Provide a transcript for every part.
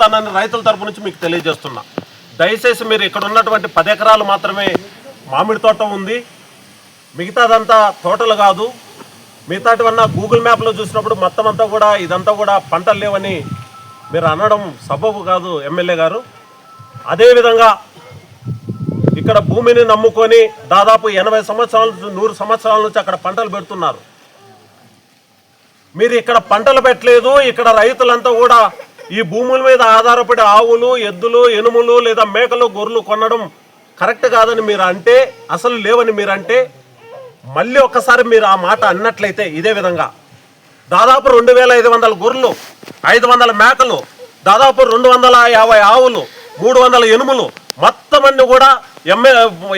ఉంటానని రైతుల తరపు నుంచి మీకు తెలియజేస్తున్నా. దయచేసి మీరు ఇక్కడ ఉన్నటువంటి 10 ఎకరాలు మాత్రమే మామిడి తోట ఉంది, మిగతాదంతా తోటలు కాదు. మిగతాటివన్నా గూగుల్ మ్యాప్లో చూసినప్పుడు మొత్తం అంతా కూడా ఇదంతా కూడా పంటలు లేవని మీరు అనడం సబబు కాదు ఎమ్మెల్యే గారు. అదేవిధంగా ఇక్కడ భూమిని నమ్ముకొని దాదాపు 80 సంవత్సరాల 100 సంవత్సరాల నుంచి అక్కడ పంటలు పెడుతున్నారు. మీరు ఇక్కడ పంటలు పెట్టలేదు. ఇక్కడ రైతులంతా కూడా ఈ భూముల మీద ఆధారపడి ఆవులు, ఎద్దులు, ఎనుములు లేదా మేకలు, గొర్రెలు కొనడం కరెక్ట్ కాదని మీరు అంటే, అసలు లేవని మీరు అంటే, మళ్ళీ ఒక్కసారి మీరు ఆ మాట అన్నట్లయితే ఇదే విధంగా దాదాపు 2500 గొర్రెలు, 500 మేకలు, దాదాపు 250 ఆవులు, 300 ఎనుములు మొత్తం అన్ని కూడా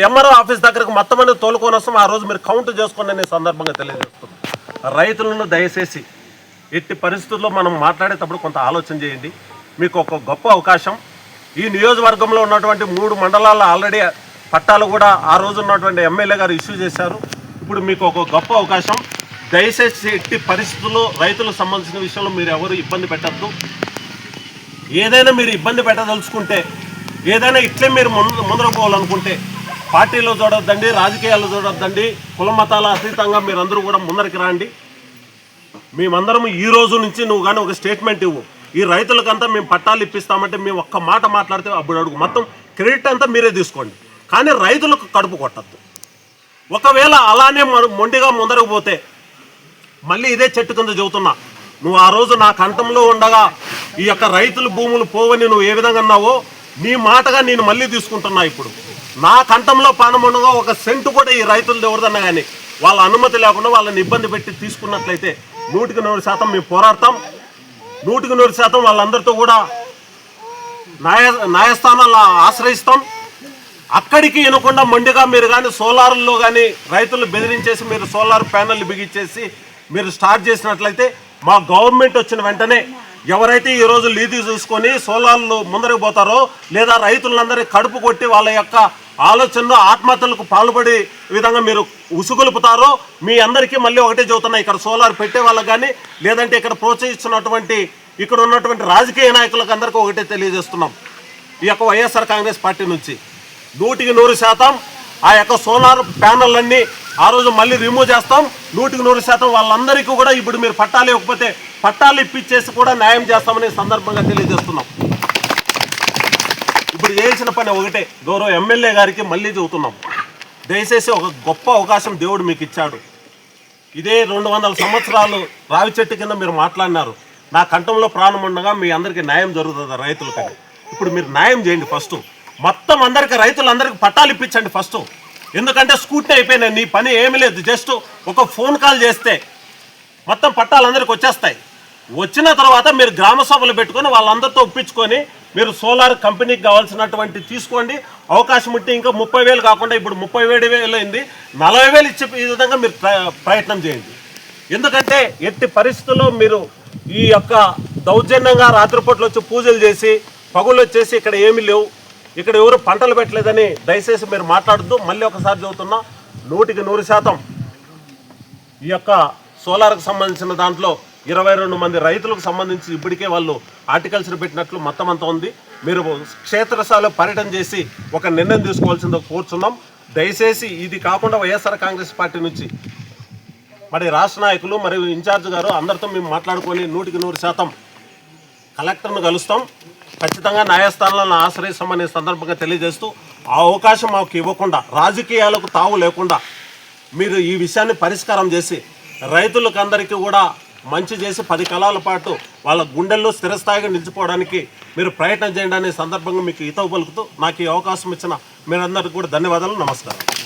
ఎంఆర్ఓ ఆఫీస్ దగ్గరకు మొత్తం అన్ని తోలుకొని వస్తాం. ఆ రోజు మీరు కౌంట్ చేసుకోండి అనే సందర్భంగా తెలియజేస్తుంది. రైతులను దయచేసి ఎట్టి పరిస్థితుల్లో మనం మాట్లాడేటప్పుడు కొంత ఆలోచన చేయండి. మీకు ఒక గొప్ప అవకాశం. ఈ నియోజకవర్గంలో ఉన్నటువంటి 3 మండలాల్లో ఆల్రెడీ పట్టాలు కూడా ఆ రోజు ఉన్నటువంటి ఎమ్మెల్యే గారు ఇష్యూ చేశారు. ఇప్పుడు మీకు ఒక గొప్ప అవకాశం. దయచేసి ఎట్టి పరిస్థితుల్లో రైతులకు సంబంధించిన విషయంలో మీరు ఎవరు ఇబ్బంది పెట్టద్దు. ఏదైనా మీరు ఇబ్బంది పెట్టదలుచుకుంటే, ఏదైనా ఇట్లే మీరు ముందరకు పోవాలనుకుంటే పార్టీలో చూడొద్దండి, రాజకీయాల్లో చూడొద్దండి, కుల మతాల అతీతంగా మీరందరూ కూడా ముందరికి రండి. మేమందరం ఈ రోజు నుంచి నువ్వు కానీ ఒక స్టేట్మెంట్ ఇవ్వు, ఈ రైతులకంతా మేము పట్టాలు ఇప్పిస్తామంటే మేము ఒక్క మాట మాట్లాడితే అప్పుడు అడుగు, మొత్తం క్రెడిట్ అంతా మీరే తీసుకోండి. కానీ రైతులకు కడుపు కొట్టద్దు. ఒకవేళ అలానే మొండిగా ముందరకు పోతే మళ్ళీ ఇదే చెట్టు కింద చెబుతున్నా, నువ్వు ఆ రోజు నా కంఠంలో ఉండగా ఈ యొక్క రైతుల భూములు పోవని నువ్వు ఏ విధంగా అన్నావో నీ మాటగా నేను మళ్ళీ తీసుకుంటున్నా. ఇప్పుడు నా కంఠంలో పానం ఉండగా 1 సెంటు కూడా ఈ రైతులు ఎవరిదన్నా కానీ వాళ్ళ అనుమతి లేకుండా వాళ్ళని ఇబ్బంది పెట్టి తీసుకున్నట్లయితే 100% మేము పోరాడతాం. 100% వాళ్ళందరితో కూడా న్యాయస్థానాల్లో ఆశ్రయిస్తాం. అక్కడికి వినకుండా మొండిగా మీరు కానీ సోలార్లో కానీ రైతులు బెదిరించేసి మీరు సోలార్ ప్యానెల్ బిగించేసి మీరు స్టార్ట్ చేసినట్లయితే మా గవర్నమెంట్ వచ్చిన వెంటనే ఎవరైతే ఈరోజు లీజు చూసుకొని సోలార్లు ముందరకు పోతారో లేదా రైతులందరినీ కడుపు కొట్టి వాళ్ళ యొక్క ఆలోచనలో ఆత్మహత్యలకు పాల్పడే విధంగా మీరు ఉసుగొలుపుతారో మీ అందరికీ మళ్ళీ ఒకటే చెబుతున్నా, ఇక్కడ సోలార్ పెట్టే వాళ్ళకి కానీ లేదంటే ఇక్కడ ప్రోత్సహిస్తున్నటువంటి ఇక్కడ ఉన్నటువంటి రాజకీయ నాయకులకు అందరికీ ఒకటే తెలియజేస్తున్నాం. ఈ యొక్క వైఎస్ఆర్ కాంగ్రెస్ పార్టీ నుంచి 100% ఆ యొక్క సోలార్ ప్యానెల్లన్నీ ఆ రోజు మళ్ళీ రిమూవ్ చేస్తాం. 100% వాళ్ళందరికీ కూడా ఇప్పుడు మీరు పట్టాలు ఇవ్వకపోతే పట్టాలు ఇప్పించేసి కూడా న్యాయం చేస్తామనే సందర్భంగా తెలియజేస్తున్నాం. ఇప్పుడు చేయాల్సిన పని ఒకటే, గౌరవ ఎమ్మెల్యే గారికి మళ్ళీ చెబుతున్నాం, దయచేసి ఒక గొప్ప అవకాశం దేవుడు మీకు ఇచ్చాడు. ఇదే 200 సంవత్సరాలు రావి చెట్టు కింద మీరు మాట్లాడినారు. నా కంఠంలో ప్రాణం ఉండగా మీ అందరికీ న్యాయం జరుగుతుంది రైతులకని. ఇప్పుడు మీరు న్యాయం చేయండి. ఫస్ట్ మొత్తం అందరికీ రైతులందరికీ పట్టాలు ఇప్పించండి ఫస్ట్. ఎందుకంటే స్కూటీ అయిపోయినాయి, నీ పని ఏమీ లేదు. జస్ట్ ఒక ఫోన్ కాల్ చేస్తే మొత్తం పట్టాలు అందరికి వచ్చేస్తాయి. వచ్చిన తర్వాత మీరు గ్రామ సభలు పెట్టుకొని వాళ్ళందరితో ఒప్పించుకొని మీరు సోలార్ కంపెనీకి కావాల్సినటువంటి తీసుకోండి. అవకాశం ఉంటే ఇంకా 30,000 కాకుండా ఇప్పుడు 37,000 అయింది, 40,000 ఇచ్చే ఈ విధంగా మీరు ప్రయత్నం చేయండి. ఎందుకంటే ఎట్టి పరిస్థితుల్లో మీరు ఈ యొక్క దౌర్జన్యంగా రాత్రిపూట్లు వచ్చి పూజలు చేసి పగులు వచ్చేసి ఇక్కడ ఏమీ లేవు, ఇక్కడ ఎవరు పంటలు పెట్టలేదని దయచేసి మీరు మాట్లాడద్దు. మళ్ళీ ఒకసారి చెబుతున్నా, 100% ఈ యొక్క సోలార్కి సంబంధించిన దాంట్లో 22 మంది రైతులకు సంబంధించి ఇప్పటికే వాళ్ళు ఆర్టికల్స్ని పెట్టినట్లు మొత్తం అంతా ఉంది. మీరు క్షేత్రస్థాయిలో పర్యటన చేసి ఒక నిర్ణయం తీసుకోవాల్సిందో కోరుచున్నాం. దయచేసి ఇది కాకుండా వైఎస్ఆర్ కాంగ్రెస్ పార్టీ నుంచి మరి రాష్ట్ర నాయకులు మరియు ఇన్ఛార్జ్ గారు అందరితో మేము మాట్లాడుకొని 100% కలెక్టర్ను కలుస్తాం. ఖచ్చితంగా న్యాయస్థానాలను ఆశ్రయిస్తామనే సందర్భంగా తెలియజేస్తూ ఆ అవకాశం మాకు ఇవ్వకుండా రాజకీయాలకు తావు లేకుండా మీరు ఈ విషయాన్ని పరిష్కారం చేసి రైతులకు అందరికీ కూడా మంచి చేసి 10 కాలాల పాటు వాళ్ళ గుండెల్లో స్థిరస్థాయిగా నిలిచిపోవడానికి మీరు ప్రయత్నం చేయండి అనే సందర్భంగా మీకు హితవు పలుకుతూ నాకు ఈ అవకాశం ఇచ్చిన మీరందరికీ కూడా ధన్యవాదాలు. నమస్కారం.